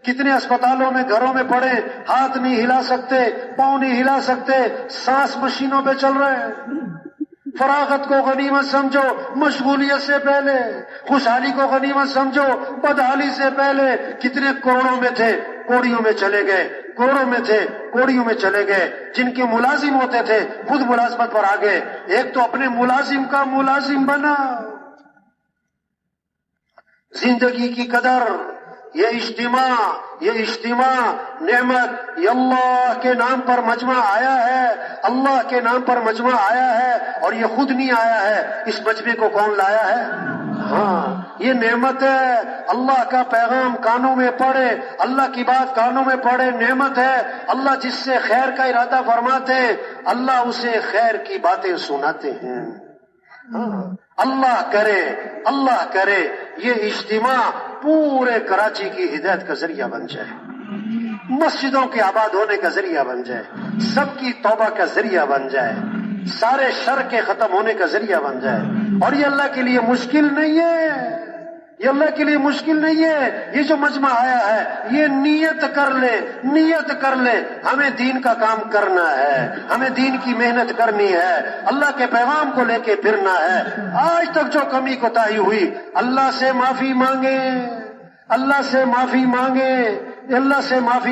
کتنے اسپتالوں میں گھروں میں پڑے، ہاتھ نہیں ہلا سکتے، پاؤں نہیں ہلا سکتے، سانس مشینوں پہ چل رہے ہیں۔ فراغت کو غنیمت سمجھو مشغولیت سے پہلے، خوشحالی کو غنیمت سمجھو بدحالی سے پہلے۔ کتنے کروڑوں میں تھے کوڑیوں میں چلے گئے، کروڑوں میں تھے کوڑیوں میں چلے گئے، جن کے ملازم ہوتے تھے خود ملازمت پر آ گئے۔ ایک تو اپنے ملازم کا ملازم بنا۔ زندگی کی قدر، یہ اجتماع نعمت، یہ اللہ کے نام پر مجمع آیا ہے، اللہ کے نام پر مجمع آیا ہے، اور یہ خود نہیں آیا ہے، اس مجمع کو کون لایا ہے؟ ہاں، یہ نعمت ہے۔ اللہ کا پیغام کانوں میں پڑے، اللہ کی بات کانوں میں پڑے، نعمت ہے۔ اللہ جس سے خیر کا ارادہ فرماتے ہیں، اللہ اسے خیر کی باتیں سناتے ہیں۔ اللہ کرے یہ اجتماع پورے کراچی کی ہدایت کا ذریعہ بن جائے، مسجدوں کے آباد ہونے کا ذریعہ بن جائے، سب کی توبہ کا ذریعہ بن جائے، سارے شر کے ختم ہونے کا ذریعہ بن جائے۔ اور یہ اللہ کے لیے مشکل نہیں ہے، یہ اللہ کے لیے مشکل نہیں ہے۔ یہ جو مجمع آیا ہے، یہ نیت کر لے ہمیں دین کا کام کرنا ہے، ہمیں دین کی محنت کرنی ہے، اللہ کے پیغام کو لے کے پھرنا ہے۔ آج تک جو کمی کوتاہی ہوئی، اللہ سے معافی مانگے، اللہ سے معافی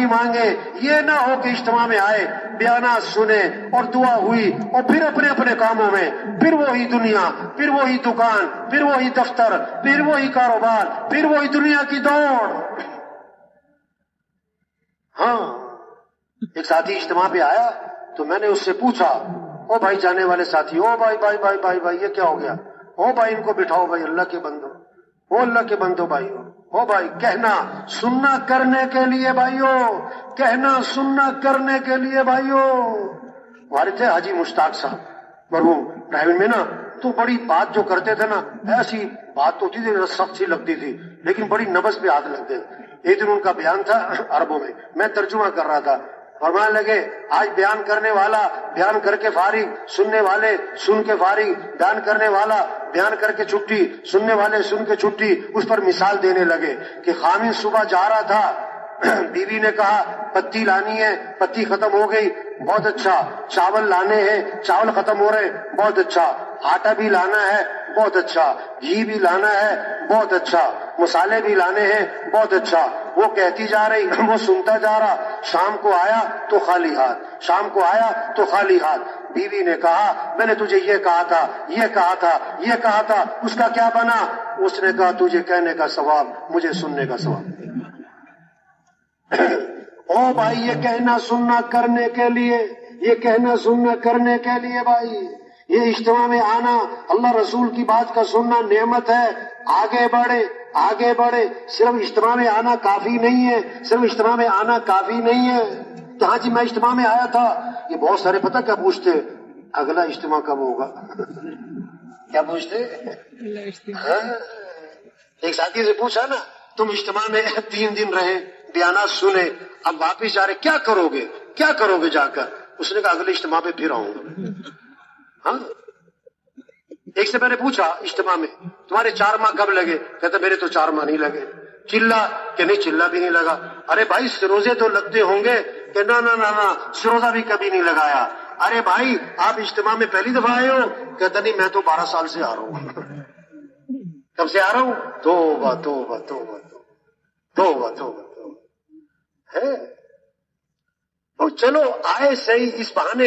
مانگے۔ یہ نہ ہو کہ اجتماع میں آئے، بیانات سنے اور دعا ہوئی، اور پھر اپنے اپنے کاموں میں، پھر وہی دنیا، پھر وہی دکان، پھر وہی دفتر، پھر وہی کاروبار، پھر وہی دنیا کی دوڑ۔ ہاں، ایک ساتھی اجتماع پہ آیا تو میں نے اس سے پوچھا، او بھائی جانے والے ساتھی، او بھائی یہ کیا ہو گیا؟ او بھائی ان کو بٹھاؤ، بھائی اللہ کے بندو، او اللہ کے بندو بھائی، او بھائی کہنا سننا کرنے کے لیے بھائیو، کہنا سننا کرنے کے لیے بھائیو۔ ہمارے تھے حاجی مشتاق صاحب مرحوم ڈرائیونگ میں نا، تو بڑی بات جو کرتے تھے نا، ایسی بات ہوتی تھی سخت سی لگتی تھی، لیکن بڑی نبض پہ ہاتھ لگتے تھے۔ ایک دن ان کا بیان تھا عربوں میں ترجمہ کر رہا تھا، فرمانے لگے آج بیان کرنے والا بیان کر کے فارغ، سننے والے سن کے فارغ، بیان کرنے والا بیان کر کے چھٹی، سننے والے سن کے چھٹی۔ اس پر مثال دینے لگے کہ خامن صبح جا رہا تھا، بیوی نے کہا پتی لانی ہے، پتی ختم ہو گئی، بہت اچھا۔ چاول لانے ہیں، چاول ختم ہو رہے، بہت اچھا۔ آٹا بھی لانا ہے، بہت اچھا۔ گھی بھی لانا ہے، بہت اچھا۔ مسالے بھی لانے ہیں، بہت اچھا۔ وہ کہتی جا رہی، وہ سنتا جا رہا۔ شام کو آیا تو خالی ہاتھ، بیوی نے کہا میں نے تجھے یہ کہا تھا، اس کا کیا بنا؟ اس نے کہا تجھے کہنے کا ثواب، مجھے سننے کا ثواب۔ او بھائی، یہ کہنا سننا کرنے کے لیے بھائی، یہ اجتماع میں آنا، اللہ رسول کی بات کا سننا نعمت ہے۔ آگے بڑھے، صرف اجتماع میں آنا کافی نہیں ہے، کہ ہاں جی میں اجتماع میں آیا تھا۔ یہ بہت سارے پتہ کیا پوچھتے، اگلا اجتماع کب ہوگا؟ کیا پوچھتے؟ ایک ساتھی سے پوچھا نا، تم اجتماع میں 3 دن رہے، بیانات سنے، اب واپس جا رہے، کیا کرو گے جا کر؟ اس نے کہا اگلے اجتماع پہ پھر آؤں گا۔ ہاں، ایک سے میں نے پوچھا اجتماع میں تمہارے 4 ماہ کب لگے؟ کہتے میرے تو 4 ماہ نہیں لگے۔ چلا کہ نہیں، چلا بھی نہیں لگا۔ ارے بھائی سروزے تو لگتے ہوں گے؟ کہ نہ سروزہ بھی کبھی نہیں لگایا۔ ارے بھائی آپ اجتماع میں پہلی دفعہ آئے ہو؟ کہتا نہیں میں تو 12 سال سے آ رہا ہوں۔ کب سے آ رہا ہوں؟ توبہ ہے۔ اور چلو آئے صحیح، اس بہانے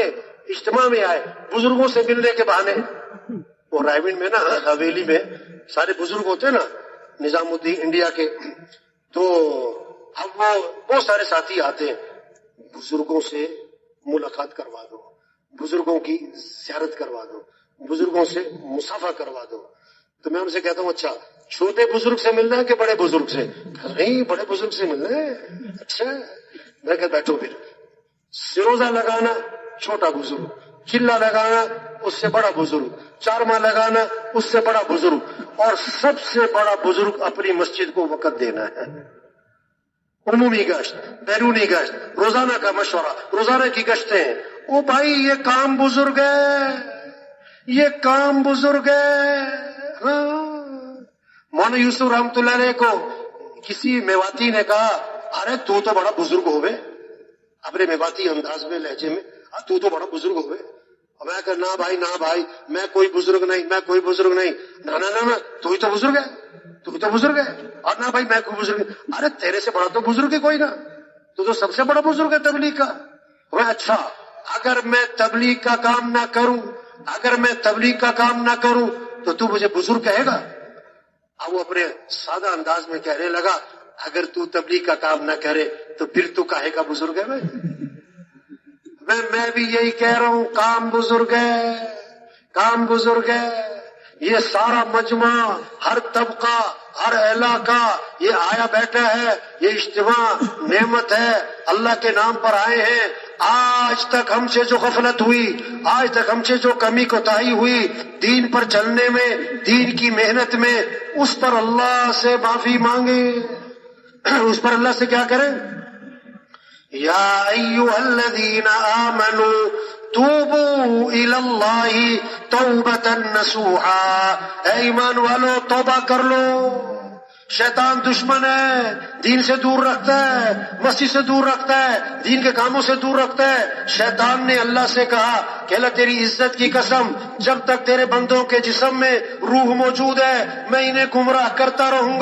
اجتماع میں آئے، بزرگوں سے ملنے کے بہانے۔ وہ رائے میں نا حویلی میں سارے بزرگ ہوتے ہیں نا، نظام الدین انڈیا کے، تو اب وہ بہت سارے ساتھی آتے ہیں، بزرگوں سے ملاقات کروا دو، بزرگوں کی زیارت کروا دو، بزرگوں سے مصافحہ کروا دو۔ تو میں ان سے کہتا ہوں اچھا چھوٹے بزرگ سے ملنا ہے کہ بڑے بزرگ سے؟ نہیں بڑے بزرگ سے ملنا ہے۔ اچھا، میں کہ بیٹھو پھر۔ سروزہ لگانا چھوٹا بزرگ، چلا لگانا اس سے بڑا بزرگ، 4 ماہ لگانا اس سے بڑا بزرگ، اور سب سے بڑا بزرگ اپنی مسجد کو وقت دینا ہے۔ عمومی گشت، بیرونی گشت، روزانہ کا مشورہ، روزانہ کی گشتیں۔ او بھائی یہ کام بزرگ ہے، ہاں۔ مولانا یوسف رحمۃ اللہ علیہ کو کسی میواتی نے کہا ارے تو بڑا بزرگ ہوئے، اپنے میواتی انداز میں لہجے میں، تو بڑا بزرگ ہوئے۔ اور میں کہ نہ بھائی میں کوئی بزرگ نہیں، نہ تو ہی تو بزرگ ہے، اور نہ بھائی میں کوئی بزرگ نہیں۔ ارے تیرے سے بڑا تو بزرگ ہے کوئی نہ، تو سب سے بڑا بزرگ ہے تبلیغ کا۔ اچھا اگر میں تبلیغ کا کام نہ کروں تو تو مجھے بزرگ کہے گا؟ اب وہ اپنے سادہ انداز میں کہنے لگا اگر تو تبلیغ کا کام نہ کرے تو پھر تو کہے گا بزرگ ہے؟ میں بھی یہی کہہ رہا ہوں، کام بزرگ ہے۔ یہ سارا مجمع، ہر طبقہ، ہر علاقہ یہ آیا بیٹھا ہے، یہ اجتماع نعمت ہے، اللہ کے نام پر آئے ہیں۔ آج تک ہم سے جو غفلت ہوئی، آج تک ہم سے جو کمی کوتاہی ہوئی دین پر چلنے میں، دین کی محنت میں، اس پر اللہ سے معافی مانگے، اس پر اللہ سے کیا کریں؟ یا ایھا الذین آمنوا توبوا الی اللہ توبۃ نصوحا، اے ایمان والو توبہ کر لو۔ شیطان دشمن ہے، دین سے دور رکھتا ہے، مسجد سے دور رکھتا ہے، دین کے کاموں سے دور رکھتا ہے۔ شیطان نے اللہ سے کہا کہ اللہ تیری عزت کی قسم، جب تک تیرے بندوں کے جسم میں روح موجود ہے میں انہیں گمراہ کرتا رہوں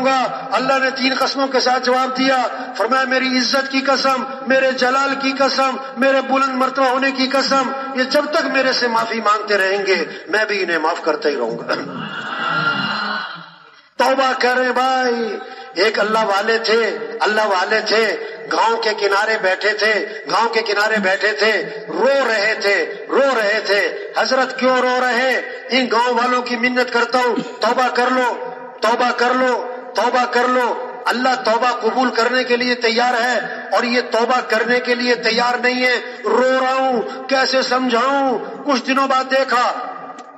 گا۔ اللہ نے 3 قسموں کے ساتھ جواب دیا، فرمایا میری عزت کی قسم، میرے جلال کی قسم، میرے بلند مرتبہ ہونے کی قسم، یہ جب تک میرے سے معافی مانگتے رہیں گے میں بھی انہیں معاف کرتا ہی رہوں گا۔ توبہ کریں بھائی۔ ایک اللہ والے تھے، گاؤں کے کنارے بیٹھے تھے، رو رہے تھے۔ حضرت کیوں رو رہے؟ ان گاؤں والوں کی منت کرتا ہوں، توبہ کر لو۔ اللہ توبہ قبول کرنے کے لیے تیار ہے اور یہ توبہ کرنے کے لیے تیار نہیں ہے۔ رو رہا ہوں، کیسے سمجھاؤں؟ کچھ دنوں بعد دیکھا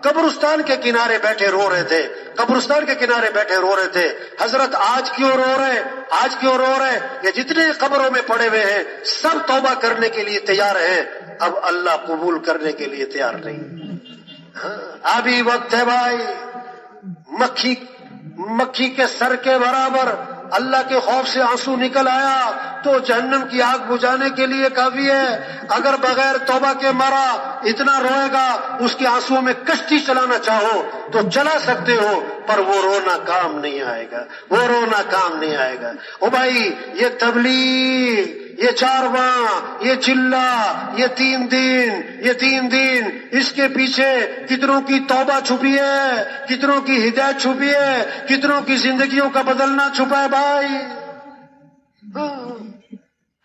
قبرستان کے کنارے بیٹھے رو رہے تھے۔ حضرت آج کیوں رو رہے؟ یہ جتنے قبروں میں پڑے ہوئے ہیں سب توبہ کرنے کے لیے تیار ہیں، اب اللہ قبول کرنے کے لیے تیار نہیں۔ ابھی وقت ہے بھائی، مکھی کے سر کے برابر اللہ کے خوف سے آنسو نکل آیا تو جہنم کی آگ بجھانے کے لیے کافی ہے۔ اگر بغیر توبہ کے مرا اتنا روئے گا، اس کے آنسوؤں میں کشتی چلانا چاہو تو چلا سکتے ہو، پر وہ رونا کام نہیں آئے گا۔ او بھائی یہ تبلیغ، یہ چارواں، یہ چلا، یہ تین دن اس کے پیچھے کتنوں کی توبہ چھپی ہے، کتنوں کی ہدایت چھپی ہے، کتنوں کی زندگیوں کا بدلنا چھپا ہے بھائی،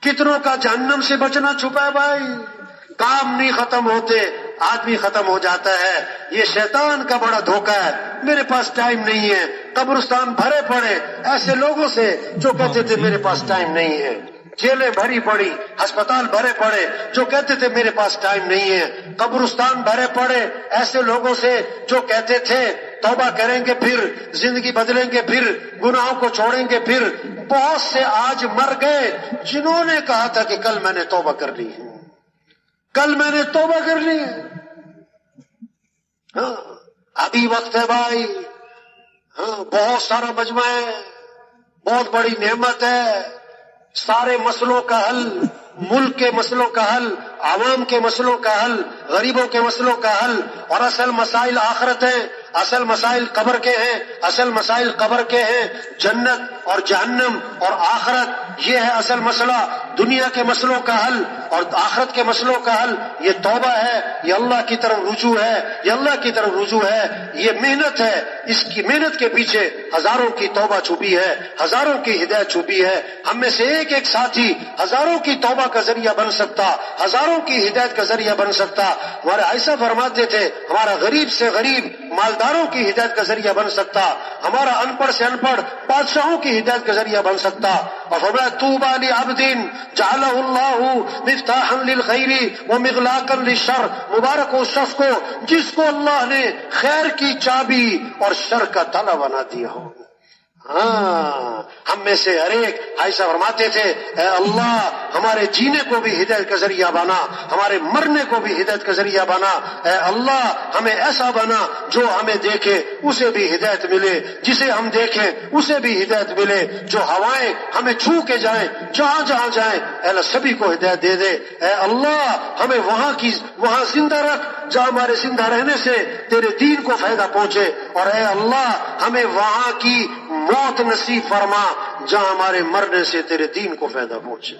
کتنوں کا جہنم سے بچنا چھپا ہے بھائی۔ کام نہیں ختم ہوتے، آدمی ختم ہو جاتا ہے۔ یہ شیطان کا بڑا دھوکہ ہے۔ میرے پاس ٹائم نہیں ہے، قبرستان بھرے پڑے ایسے لوگوں سے جو کہتے تھے میرے پاس ٹائم نہیں ہے، جیلیں بھری پڑی، ہسپتال بھرے پڑے جو کہتے تھے میرے پاس ٹائم نہیں ہے، قبرستان بھرے پڑے ایسے لوگوں سے جو کہتے تھے توبہ کریں گے پھر زندگی بدلیں گے، پھر گناہوں کو چھوڑیں گے پھر۔ بہت سے آج مر گئے جنہوں نے کہا تھا کہ کل میں نے توبہ کر لی ہے، ابھی وقت ہے بھائی۔ بہت سارا مجمع ہے، بہت بڑی نعمت ہے، سارے مسئلوں کا حل، ملک کے مسئلوں کا حل، عوام کے مسئلوں کا حل، غریبوں کے مسئلوں کا حل، اور اصل مسائل آخرت ہیں، اصل مسائل قبر کے ہیں، جنت اور جہنم اور آخرت، یہ ہے اصل مسئلہ۔ دنیا کے مسئلوں کا حل اور آخرت کے مسئلوں کا حل یہ توبہ ہے، یہ اللہ کی طرف رجوع ہے، یہ محنت ہے۔ اس کی محنت کے پیچھے ہزاروں کی توبہ چھپی ہے، ہزاروں کی ہدایت چھپی ہے۔ ہم میں سے ایک ایک ساتھی ہزاروں کی توبہ کا ذریعہ بن سکتا، ہزاروں کی ہدایت کا ذریعہ بن سکتا۔ ہمارے ایسا فرماتے تھے ہمارا غریب سے غریب مالداروں کی ہدایت کا ذریعہ بن سکتا، ہمارا ان پڑھ سے ان پڑھ بادشاہوں کی ہدایت کا ذریعہ بن سکتا۔ اور فرمایا طوبی لعبد جعلہ اللہ مفتاحا للخیر ومغلاقا للشر، مبارک اس شخص کو جس کو اللہ نے خیر کی چابی اور شر کا تالا بنا دیا ہو۔ ہاں، ہم میں سے ہر ایک عائشہ فرماتے تھے اے اللہ ہمارے جینے کو بھی ہدایت کا ذریعہ بنا، ہمارے مرنے کو بھی ہدایت کا ذریعہ بنا، اے اللہ ہمیں ایسا بنا جو ہمیں دیکھے اسے بھی ہدایت ملے، جسے ہم دیکھیں اسے بھی ہدایت ملے، جو ہوائیں ہمیں چھو کے جائیں جہاں جہاں جائیں اے اللہ سبھی کو ہدایت دے دے، اے اللہ ہمیں وہاں زندہ رکھ جہاں ہمارے زندہ رہنے سے تیرے دین کو فائدہ پہنچے، اور اے اللہ ہمیں وہاں کی موت نصیب فرما جہاں ہمارے مرنے سے تیرے دین کو فائدہ پہنچے،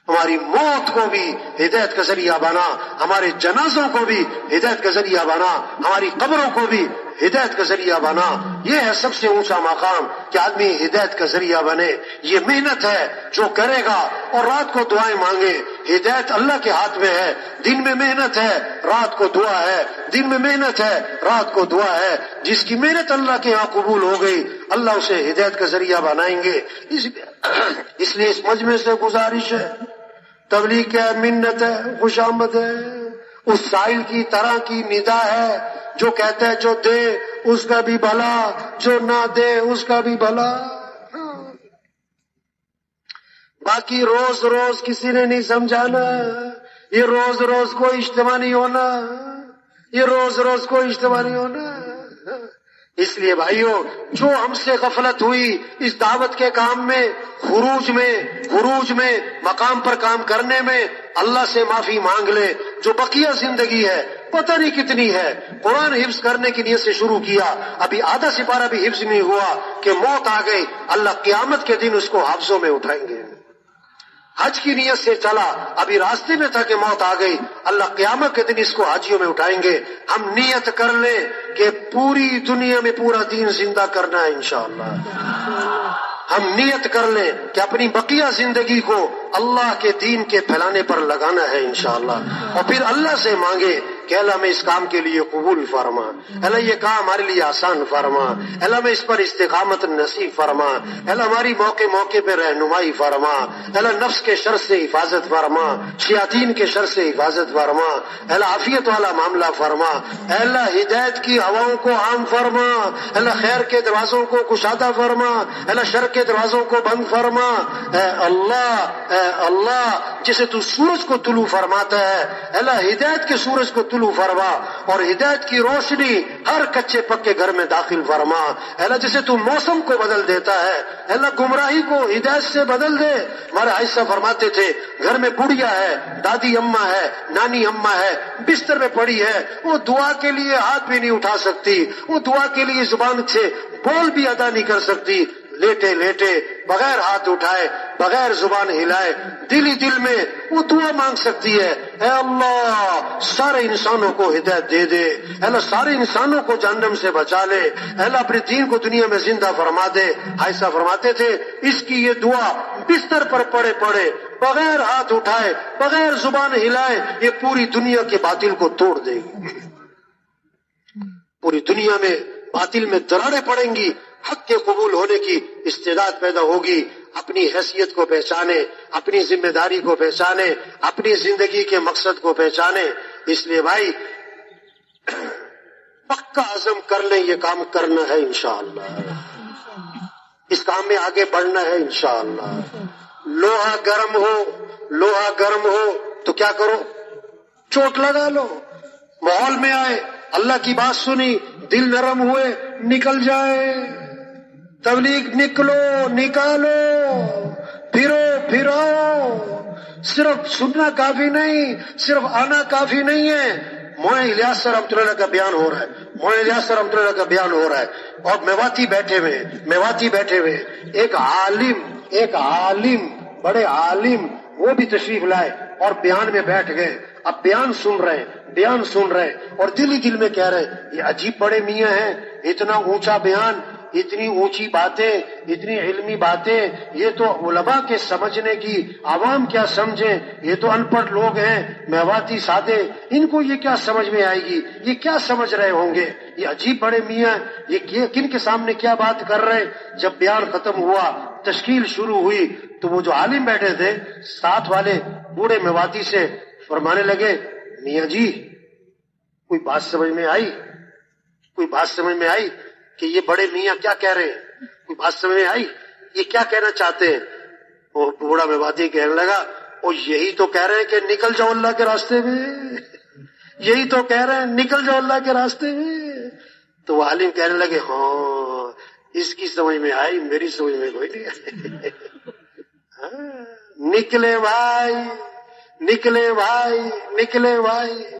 ہماری موت کو بھی ہدایت کا ذریعہ بنا، ہمارے جنازوں کو بھی ہدایت کا ذریعہ بنا، ہماری قبروں کو بھی ہدایت کا ذریعہ بنا۔ یہ ہے سب سے اونچا مقام کہ آدمی ہدایت کا ذریعہ بنے۔ یہ محنت ہے جو کرے گا اور رات کو دعائیں مانگے، ہدایت اللہ کے ہاتھ میں ہے۔ دن میں محنت ہے، رات کو دعا ہے، دن میں محنت ہے، رات کو دعا ہے۔ جس کی محنت اللہ کے ہاں قبول ہو گئی اللہ اسے ہدایت کا ذریعہ بنائیں گے۔ اس لیے اس مجمع سے گزارش ہے، تبلیغ کیا منت ہے، خوش آمد ہے، اس سائل کی طرح کی ندا ہے جو کہتا ہے جو دے اس کا بھی بھلا، جو نہ دے اس کا بھی بھلا۔ باقی روز روز کسی نے نہیں سمجھانا، یہ روز روز کوئی اجتماع نہیں ہونا، یہ روز روز کوئی اجتماع نہیں ہونا۔ اس لیے بھائیوں جو ہم سے غفلت ہوئی اس دعوت کے کام میں، خروج میں مقام پر کام کرنے میں، اللہ سے معافی مانگ لے۔ جو بقیہ زندگی ہے پتہ نہیں کتنی ہے، قرآن حفظ کرنے کی نیت سے شروع کیا، ابھی آدھا سپارہ بھی حفظ نہیں ہوا کہ موت آ گئی، اللہ قیامت کے دن اس کو حافظوں میں اٹھائیں گے۔ حج کی نیت سے چلا، ابھی راستے میں تھا کہ موت آ گئی، اللہ قیامت کے دن اس کو حاجیوں میں اٹھائیں گے۔ ہم نیت کر لیں کہ پوری دنیا میں پورا دین زندہ کرنا ہے انشاءاللہ۔ ہم نیت کر لیں کہ اپنی بقیہ زندگی کو اللہ کے دین کے پھیلانے پر لگانا ہے انشاءاللہ، اور پھر اللہ سے مانگے کہ اللہ میں اس کام کے لیے قبول فرما، اللہ یہ کام ہمارے لیے آسان فرما، اللہ میں اس پر استقامت نصیب فرما، اللہ ہماری موقع پہ رہنمائی فرما، اللہ نفس کے شر سے حفاظت فرما، شیاطین کے شر سے حفاظت فرما، اللہ عافیت والا معاملہ فرما، اللہ ہدایت کی ہواؤں کو عام فرما، اللہ خیر کے دروازوں کو کشادہ فرما، اللہ شر کے دروازوں کو بند فرما۔ اے اللہ جسے تو سورج کو طلوع فرماتا ہے اللہ ہدایت کے سورج کو طلوع فرما، اور ہدایت کی روشنی ہر کچے پکے گھر میں داخل فرما۔ اللہ جسے تو موسم کو بدل دیتا ہے اللہ گمراہی کو ہدایت سے بدل دے۔ ہمارے عائشہ فرماتے تھے گھر میں بڑھیا ہے، دادی اماں ہے، نانی اماں ہے، بستر میں پڑی ہے، وہ دعا کے لیے ہاتھ بھی نہیں اٹھا سکتی، وہ دعا کے لیے زبان سے بول بھی ادا نہیں کر سکتی، لیٹے لیٹے بغیر ہاتھ اٹھائے بغیر زبان ہلائے دل ہی دل میں وہ دعا مانگ سکتی ہے، اے اللہ سارے انسانوں کو ہدایت دے دے، اے اللہ سارے انسانوں کو جہنم سے بچا لے، اے اللہ اپنے دین کو دنیا میں زندہ فرما دے۔ عائشہ فرماتے تھے اس کی یہ دعا بستر پر پڑے بغیر ہاتھ اٹھائے بغیر زبان ہلائے یہ پوری دنیا کے باطل کو توڑ دے گی، پوری دنیا میں باطل میں دراڑیں پڑیں گی، حق کے قبول ہونے کی استعداد پیدا ہوگی، اپنی حیثیت کو پہچانے، اپنی ذمہ داری کو پہچانے، اپنی زندگی کے مقصد کو پہچانے۔ اس لیے بھائی پکا عزم کر لیں یہ کام کرنا ہے انشاءاللہ، اس کام میں آگے بڑھنا ہے انشاءاللہ۔ لوہا گرم ہو تو کیا کرو، چوٹ لگا لو، ماحول میں آئے اللہ کی بات سنی دل نرم ہوئے نکل جائے، تبلیغ نکالو، پھراؤ، صرف سننا کافی نہیں، صرف آنا کافی نہیں ہے۔ مولانا الیاس صاحب رحمۃ اللہ کا بیان ہو رہا ہے، اور میواتی بیٹھے ہوئے ایک عالم بڑے عالم وہ بھی تشریف لائے اور بیان میں بیٹھ گئے۔ اب بیان سن رہے اور دل ہی دل میں کہہ رہے یہ عجیب بڑے میاں ہیں، اتنا اونچا بیان، اتنی اونچی باتیں، اتنی علمی باتیں، یہ تو علماء کے سمجھنے کی، عوام کیا سمجھیں، یہ تو ان پڑھ لوگ ہیں، میواتی سادے، ان کو یہ کیا سمجھ میں آئے گی، یہ کیا سمجھ رہے ہوں گے، یہ عجیب بڑے میاں یہ کن کے سامنے کیا بات کر رہے۔ جب بیان ختم ہوا تشکیل شروع ہوئی تو وہ جو عالم بیٹھے تھے ساتھ والے بوڑھے میواتی سے فرمانے لگے میاں جی کوئی بات سمجھ میں آئی کہ یہ بڑے میاں کیا کہہ رہے ہیں؟ کوئی بات سمجھ میں آئی؟ یہ کیا کہنا چاہتے ہیں؟ وہ بوڑھا میں باتیں کہنے لگا، اور یہی تو کہہ رہے ہیں کہ نکل جاؤ اللہ کے راستے میں، یہی تو کہہ رہے ہیں نکل جاؤ اللہ کے راستے میں۔ تو وہ عالم کہنے لگے ہاں اس کی سمجھ میں آئی، میری سمجھ میں کوئی نہیں آئی۔ نکلے بھائی، نکلے بھائی، نکلے بھائی۔